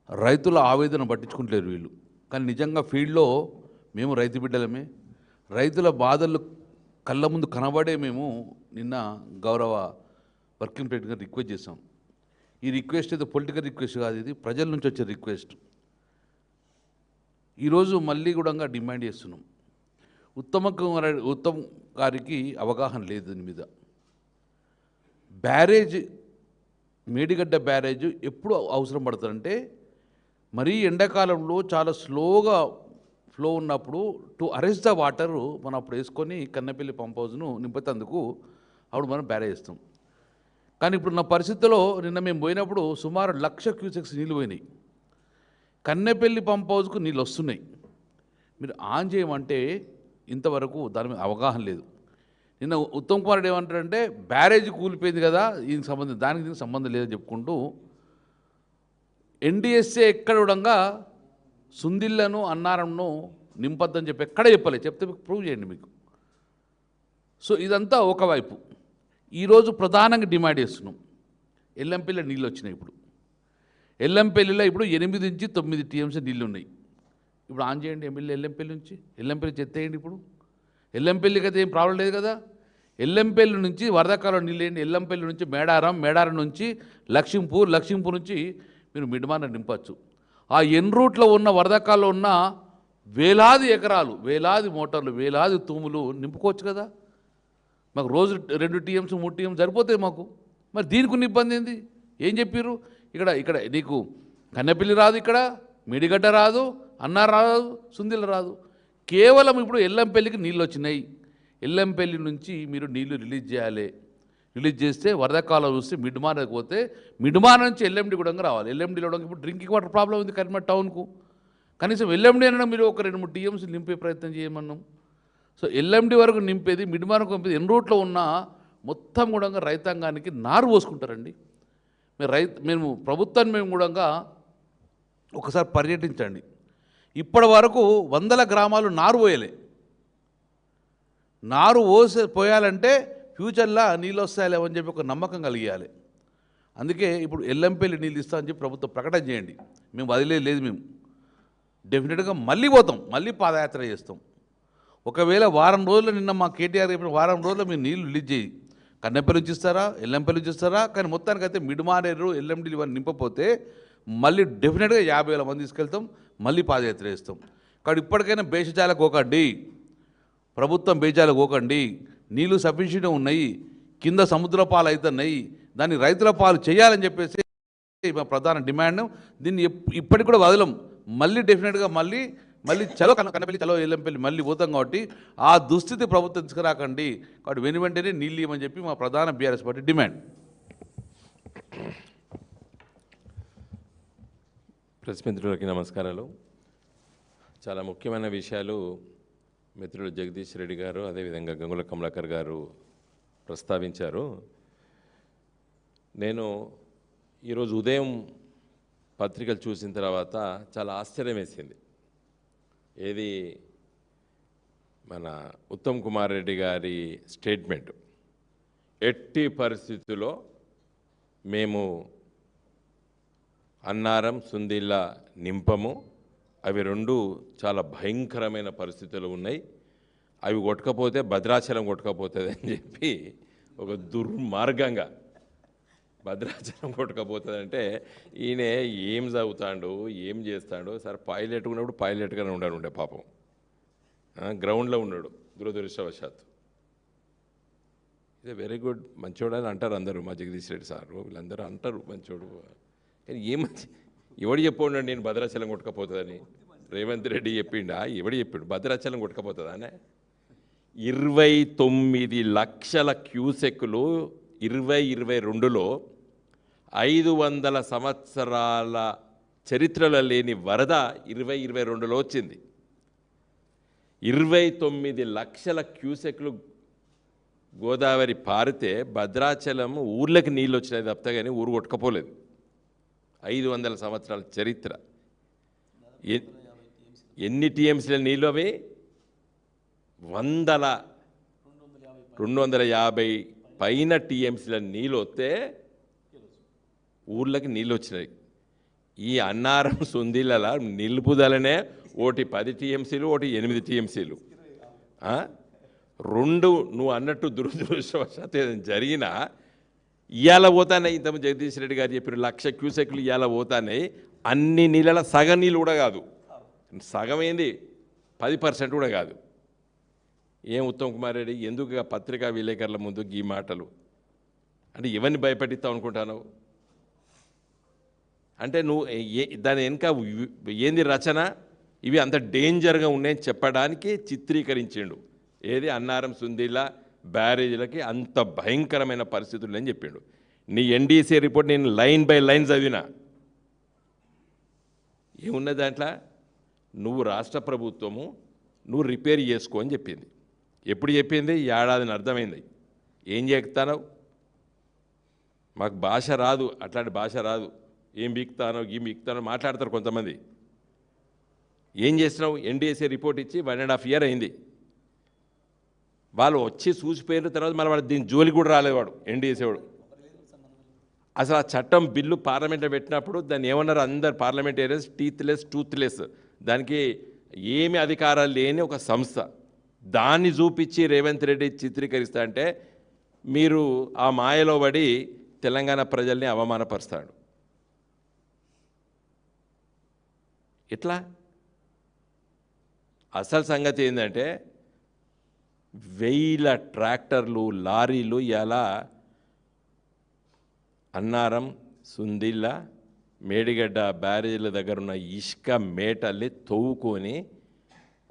రైతుల ఆవేదన పట్టించుకుంటలేరు వీళ్ళు. కానీ నిజంగా ఫీల్డ్లో మేము రైతు బిడ్డలమే. రైతుల బాధలు కళ్ళ ముందు కనబడే మేము నిన్న గౌరవ వర్కింగ్ ప్రెసిడెంట్ గారు రిక్వెస్ట్ చేసాం. ఈ రిక్వెస్ట్ ఏదో పొలిటికల్ రిక్వెస్ట్ కాదు, ఇది ప్రజల నుంచి వచ్చే రిక్వెస్ట్. ఈరోజు మళ్ళీ కూడా డిమాండ్ చేస్తున్నాం. ఉత్తమ్ గారికి అవగాహన లేదు దీని మీద. బ్యారేజ్, మేడిగడ్డ బ్యారేజ్ ఎప్పుడు అవసరం పడుతుందంటే మరీ ఎండాకాలంలో చాలా స్లోగా ఫ్లో ఉన్నప్పుడు టు అరెస్ట్ ద వాటరు మనం అప్పుడు వేసుకొని కన్నెపల్లి పంప్ హౌస్ను నింపుతందుకు అప్పుడు మనం బ్యారేజ్ వేస్తాం. కానీ ఇప్పుడున్న పరిస్థితుల్లో నిన్న మేము పోయినప్పుడు సుమారు 1,00,000 క్యూసెక్స్ నీళ్ళు పోయినాయి. కన్నెపల్లి పంప్ హౌస్కు నీళ్ళు వస్తున్నాయి. మీరు ఆన్ చేయమంటే ఇంతవరకు దాని మీద అవగాహన లేదు. నిన్న ఉత్తమ్ కుమార్ రెడ్డి ఏమంటారంటే బ్యారేజ్ కూలిపోయింది కదా, దీనికి సంబంధం లేదని చెప్పుకుంటూ ఎన్డీఎస్ఏ ఎక్కడ కూడా సుందిళ్లను అన్నారంను నింపొద్దని చెప్పి ఎక్కడ చెప్పలేదు. చెప్తే మీకు ప్రూవ్ చేయండి మీకు. సో ఇదంతా ఒకవైపు. ఈరోజు ప్రధానంగా డిమాండ్ చేస్తున్నాం. ఎల్లంపల్లిలో నీళ్ళు వచ్చినాయి. ఇప్పుడు ఎల్లంపల్లిలో ఇప్పుడు 8 నుంచి 9 టీఎంసీ నీళ్ళు ఉన్నాయి. ఇప్పుడు ఆన్ చేయండి ఎమ్మెల్యే ఎల్లంపల్లి నుంచి. ఎల్లంపల్లి చెత్తేయండి. ఇప్పుడు ఎల్లంపల్లికి అయితే ఏం ప్రాబ్లం లేదు కదా. ఎల్లంపల్లి నుంచి వరదకాలం నీళ్ళు వేయండి. ఎల్లంపల్లి నుంచి మేడారం నుంచి లక్ష్మీపూర్ నుంచి మీరు మిడ్మాన నింపచ్చు. ఆ ఎన్ రూట్లో ఉన్న వరదకాల్లో ఉన్న వేలాది ఎకరాలు, వేలాది మోటార్లు, వేలాది తూములు నింపుకోవచ్చు కదా. మాకు రోజు 2 టీఎంస్ 3 టీఎంస్ సరిపోతాయి మాకు. మరి దీనికి ఉన్న ఇబ్బంది ఏంది? ఏం చెప్పారు? ఇక్కడ నీకు కన్నెపల్లి రాదు, ఇక్కడ మేడిగడ్డ రాదు, అన్నారం రాదు, సుందిల రాదు. కేవలం ఇప్పుడు ఎల్లంపల్లికి నీళ్ళు వచ్చినాయి. ఎల్లంపల్లి నుంచి మీరు నీళ్లు రిలీజ్ చేయాలి. రిలీజ్ చేస్తే వరదకాలం చూస్తే మిడ్మానకు పోతే మిడ్మాన నుంచి ఎల్ఎండి కూడా రావాలి. ఎల్ఎండిలో ఇప్పుడు డ్రింకింగ్ వాటర్ ప్రాబ్లం ఉంది కరీంనగర్ టౌన్కు. కనీసం ఎల్ఎండి అయినా మీరు ఒక 2-3 టీఎంసీ నింపే ప్రయత్నం చేయమన్నాం. సో ఎల్ఎండి వరకు నింపేది, మిడ్మానకు పంపేది ఎన్ రూట్లో ఉన్న మొత్తం కూడా రైతాంగానికి నారు పోసుకుంటారండి. మేము ప్రభుత్వాన్ని మేము కూడా ఒకసారి పర్యటించండి. ఇప్పటి వరకు 100 గ్రామాలు నారు పోయలే. నారు పోయాలంటే ఫ్యూచర్లో నీళ్ళు వస్తాయలేవని చెప్పి ఒక నమ్మకం కలిగియాలి. అందుకే ఇప్పుడు ఎల్లంపల్లి నీళ్ళు ఇస్తామని చెప్పి ప్రభుత్వం ప్రకటన చేయండి. మేము వదిలేదు. మేము డెఫినెట్గా మళ్ళీ పోతాం, మళ్ళీ పాదయాత్ర చేస్తాం. ఒకవేళ వారం రోజులు నిన్న మా కేటీఆర్ చెప్పిన వారం రోజుల్లో మీరు నీళ్ళు రిలీజ్ చేయి. కన్నెపల్లి నుంచి ఇస్తారా, ఎల్లంపల్లి నుంచి ఇస్తారా? కానీ మొత్తానికైతే మిడ్మానేరు ఎల్ఎండి ఇవన్నీ నింపపోతే మళ్ళీ డెఫినెట్గా 50,000 మంది తీసుకెళ్తాం, మళ్ళీ పాదయాత్ర చేస్తాం. కాబట్టి ఇప్పటికైనా బేషజాలకు పోకండి, ప్రభుత్వం బేజాలకు పోకండి. నీళ్ళు సఫిషియెంట్గా ఉన్నాయి, కింద సముద్ర పాలు అవుతున్నాయి, దాన్ని రైతుల పాలు చేయాలని చెప్పేసి మా ప్రధాన డిమాండ్. దీన్ని ఇప్పటికి కూడా వదలం. మళ్ళీ డెఫినెట్గా మళ్ళీ చలో కన్నపల్లి, చలో ఎల్లంపల్లి మళ్ళీ పోతాం. కాబట్టి ఆ దుస్థితి ప్రభుత్వం తీసుకురాకండి. కాబట్టి వెంటనే నీళ్ళు ఇవ్వమని చెప్పి మా ప్రధాన బీఆర్ఎస్ పార్టీ డిమాండ్. ప్రెస్ మిత్రులకి నమస్కారాలు. చాలా ముఖ్యమైన విషయాలు మిత్రులు జగదీష్ రెడ్డి గారు, అదేవిధంగా గంగుల కమలాకర్ గారు ప్రస్తావించారు. నేను ఈరోజు ఉదయం పత్రికలు చూసిన తర్వాత చాలా ఆశ్చర్యం వేసింది. ఏది మన ఉత్తమ్ కుమార్ రెడ్డి గారి స్టేట్మెంట్, ఎట్టి పరిస్థితుల్లో మేము అన్నారం సుందిళ్ళ నింపము, అవి 2 చాలా భయంకరమైన పరిస్థితులు ఉన్నాయి, అవి కొట్టకపోతే భద్రాచలం కొట్టకపోతుంది అని చెప్పి ఒక దుర్మార్గంగా భద్రాచలం కొట్టకపోతుంది అంటే ఈయన ఏం చదువుతాడు, ఏం చేస్తాడు? సరే పైలట్ ఉన్నప్పుడు పైలట్గానే ఉండే పాపం, గ్రౌండ్లో ఉన్నాడు దురదృష్టవశాత్తు. ఇదే వెరీ గుడ్, మంచోడు అని అంటారు అందరూ. మా జగదీష్ రెడ్డి సార్ వీళ్ళందరూ అంటారు మంచోడు. కానీ ఎవడు చెప్పండి నేను భద్రాచలం కొట్టకపోతుందని? రేవంత్ రెడ్డి చెప్పిండా? ఎవడు చెప్పిండు భద్రాచలం కొట్టకపోతుందానే? 29 లక్షల క్యూసెక్కులు 2022లో 500 సంవత్సరాల చరిత్రలో లేని వరద 2022లో వచ్చింది. 29 లక్షల క్యూసెక్లు గోదావరి పారితే భద్రాచలం ఊర్లకి నీళ్ళు వచ్చినాయి తప్ప కానీ ఊరు కొట్టుకపోలేదు. 500 సంవత్సరాల చరిత్ర. ఎన్ని టీఎంసీల నీళ్ళు? అవి 250 పైన టీఎంసీల నీళ్ళు వస్తే ఊర్లకి నీళ్ళు వచ్చినాయి. ఈ అన్నారం సుందిళ్ళ నిలుపుదలనే ఒకటి 10 టీఎంసీలు ఒకటి 8 టీఎంసీలు. రెండు నువ్వు అన్నట్టు దురదృష్టవశాత్తు ఏదైనా జరిగినా ఇవాళ పోతానే. ఇంతకుముందు జగదీష్ రెడ్డి గారు చెప్పారు 1,00,000 క్యూసెక్లు ఇవాళ పోతానే. అన్ని నీళ్ళ సగం నీళ్ళు కూడా కాదు, సగం ఏంది 10% కూడా కాదు. ఏం ఉత్తమ్ కుమార్ రెడ్డి ఎందుకు పత్రికా విలేకరుల ముందు ఈ మాటలు? అంటే ఎవరిని భయపెట్టిస్తావు అనుకుంటాను? అంటే నువ్వు దాని వెనుక ఏంది రచన? ఇవి అంత డేంజర్గా ఉన్నాయని చెప్పడానికి చిత్రీకరించిండు. ఏది అన్నారం సుందిళ్ళ బ్యారేజీలకి అంత భయంకరమైన పరిస్థితులు అని చెప్పిండు. నీ ఎన్డీసీ రిపోర్ట్ నేను లైన్ బై లైన్ చదివినా. ఏమున్నది దాంట్లో? నువ్వు రాష్ట్ర ప్రభుత్వము నువ్వు రిపేర్ చేసుకో అని చెప్పింది. ఎప్పుడు చెప్పింది? ఏడాదిని అర్థమైంది. ఏం చెప్తానో మాకు భాష రాదు, అట్లాంటి భాష రాదు. ఏం బీక్తానో గీ బీక్తానో మాట్లాడతారు కొంతమంది. ఏం చేసినావు? ఎన్డీఎస్ఏ రిపోర్ట్ ఇచ్చి 1.5 year అయింది. వాళ్ళు వచ్చి చూసిపోయిన తర్వాత మళ్ళీ వాడు దీని జోలికి కూడా రాలేదు. వాడు ఎన్డీఎస్ఏ వాడు అసలు ఆ చట్టం బిల్లు పార్లమెంట్లో పెట్టినప్పుడు దాన్ని ఏమన్నారు అందరు పార్లమెంటేరియన్స్? టూత్లెస్. దానికి ఏమి అధికారాలు లేని ఒక సంస్థ. దాన్ని చూపించి రేవంత్ రెడ్డి చిత్రీకరిస్తా అంటే మీరు ఆ మాయలో పడి తెలంగాణ ప్రజల్ని అవమానపరుస్తాడు. ఎట్లా? అసలు సంగతి ఏంటంటే 1000 ట్రాక్టర్లు లారీలు ఇలా అన్నారం సుందిళ్ళ మేడిగడ్డ బ్యారేజీల దగ్గర ఉన్న ఇసుక మేటల్ని తవ్వుకొని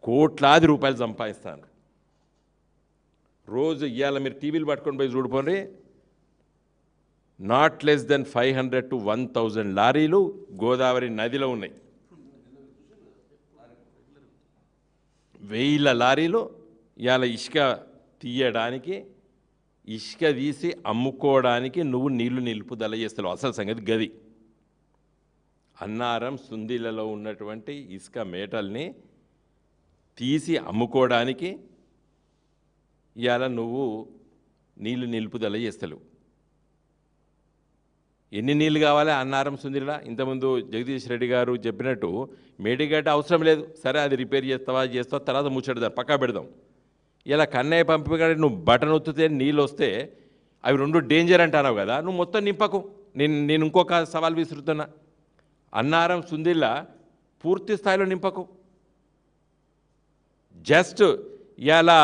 కోట్లాది రూపాయలు సంపాదిస్తాను రోజు. ఇవాళ మీరు టీవీలు పట్టుకొని పోయి చూడుకోండి, నాట్ లెస్ దెన్ 500 to 1000 లారీలు గోదావరి నదిలో ఉన్నాయి. 1000 లారీలు ఇవాళ ఇసుక తీయడానికి, ఇసుక తీసి అమ్ముకోవడానికి నువ్వు నీళ్లు నిలుపుదల చేస్తావు. అసలు సంగతి గది. అన్నారం సుందిళ్ళలో ఉన్నటువంటి ఇసుక మేటల్ని తీసి అమ్ముకోవడానికి ఇవాళ నువ్వు నీళ్లు నిలుపుదల చేస్తలేవు. ఎన్ని నీళ్ళు కావాలి అన్నారం సుందిళ్ళ? ఇంతకుముందు జగదీష్ రెడ్డి గారు చెప్పినట్టు మేడిగడ్డ అవసరం లేదు, సరే అది రిపేర్ చేస్తావా తర్వాత ముచ్చడదాం పక్కా పెడదాం. ఇలా కన్నయ్య పంపిగానే నువ్వు బటన్ ఒత్తితే నీళ్ళు వస్తే అవి 2 డేంజర్ అంటున్నావు కదా, నువ్వు మొత్తం నింపకు. నేను ఇంకొక సవాల్ విసురుతున్నా. అన్నారం సుందిళ్ళ పూర్తి స్థాయిలో నింపకు. జస్ట్ ఇలా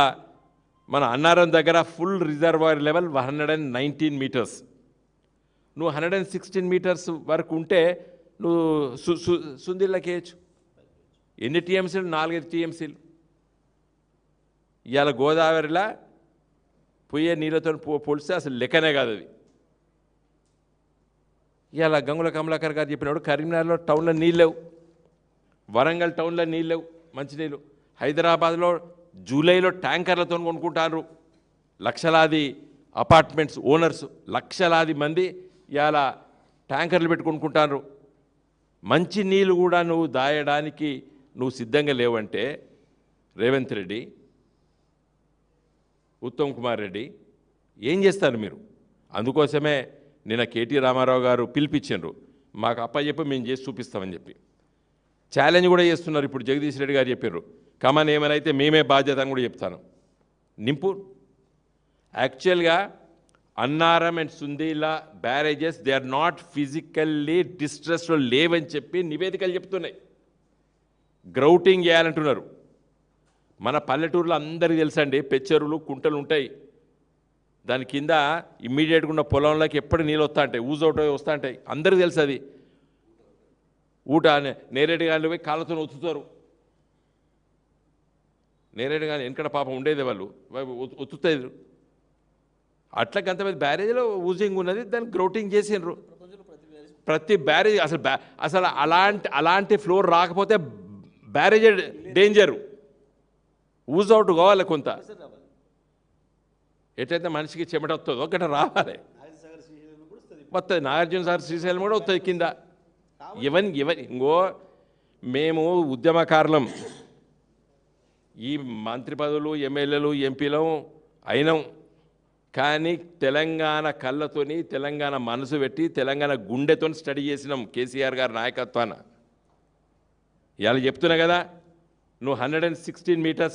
మన అన్నారం దగ్గర ఫుల్ రిజర్వాయర్ లెవెల్ 119 meters. నువ్వు 116 meters వరకు ఉంటే నువ్వు సుందిళ్ళకి వేయచ్చు. ఎన్ని టీఎంసీలు? 4-5 టీఎంసీలు. ఇవాళ గోదావరిలో పోయే నీళ్ళతో పోలిస్తే అసలు లెక్కనే కాదు అది. ఇవాళ గంగుల కమలాకర్ గారు చెప్పినప్పుడు కరీంనగర్లో టౌన్లో నీళ్ళు లేవు, వరంగల్ టౌన్లో నీళ్ళు లేవు మంచినీళ్ళు. హైదరాబాద్లో జూలైలో ట్యాంకర్లతో కొనుక్కుంటారు లక్షలాది అపార్ట్మెంట్స్ ఓనర్స్, లక్షలాది మంది ఇవాళ ట్యాంకర్లు పెట్టి కొనుక్కుంటారు. మంచి నీళ్ళు కూడా నువ్వు దాయడానికి నువ్వు సిద్ధంగా లేవంటే రేవంత్ రెడ్డి, ఉత్తమ్ కుమార్ రెడ్డి ఏం చేస్తారు మీరు? అందుకోసమే నిన్న కేటీ రామారావు గారు పిలిపించారు, మాకు అప్పచెప్పి మేము చేసి చూపిస్తామని చెప్పి ఛాలెంజ్ కూడా చేస్తున్నారు. ఇప్పుడు జగదీష్ రెడ్డి గారు చెప్పారు, కమన్ ఏమైనా మేమే బాధ్యత అని కూడా చెప్తాను. నింపు. యాక్చువల్గా Annaram and Sundilla barrages they are not physically డిస్ట్రెస్లో లేవని చెప్పి నివేదికలు చెప్తున్నాయి. గ్రౌటింగ్ చేయాలంటున్నారు. మన పల్లెటూరులో అందరికీ తెలుసండి, పెచ్చరులు కుంటలు ఉంటాయి, దాని కింద ఇమ్మీడియట్గా ఉన్న పొలంలోకి ఎప్పుడు నీళ్ళు వస్తూ ఉంటాయి, ఊజౌట్ వస్తూ ఉంటాయి, అందరికీ తెలుసు అది. ఊట నేరేడు గాలి పోయి కాళ్ళతో ఒత్తుతారు. నేరేడు గాలి వెనకడ పాపం ఉండేది, వాళ్ళు ఒత్తుతారు. అట్లా కొంతమంది బ్యారేజ్లో ఊజింగ్ ఉన్నది, దాన్ని గ్రౌటింగ్ చేసిండ్రు. ప్రతి బ్యారేజ్ అసలు అలాంటి ఫ్లోర్ రాకపోతే బ్యారేజ్ డేంజరు, ఊజ్ అవుట్ కావాలి. కొంత ఎట్లయితే మనిషికి చెమట వస్తుందో ఒకటి రావాలి, వస్తుంది. నాగార్జున సార్ శ్రీశైలం కూడా వస్తుంది కింద. ఇంకో మేము ఉద్యమకారులం, ఈ మంత్రి పదవులు ఎమ్మెల్యేలు ఎంపీలం అయినాం, కానీ తెలంగాణ కళ్ళతోని తెలంగాణ మనసు పెట్టి తెలంగాణ గుండెతో స్టడీ చేసినాం కేసీఆర్ గారి నాయకత్వాన. ఇవాళ చెప్తున్నా కదా, నువ్వు 116 మీటర్స్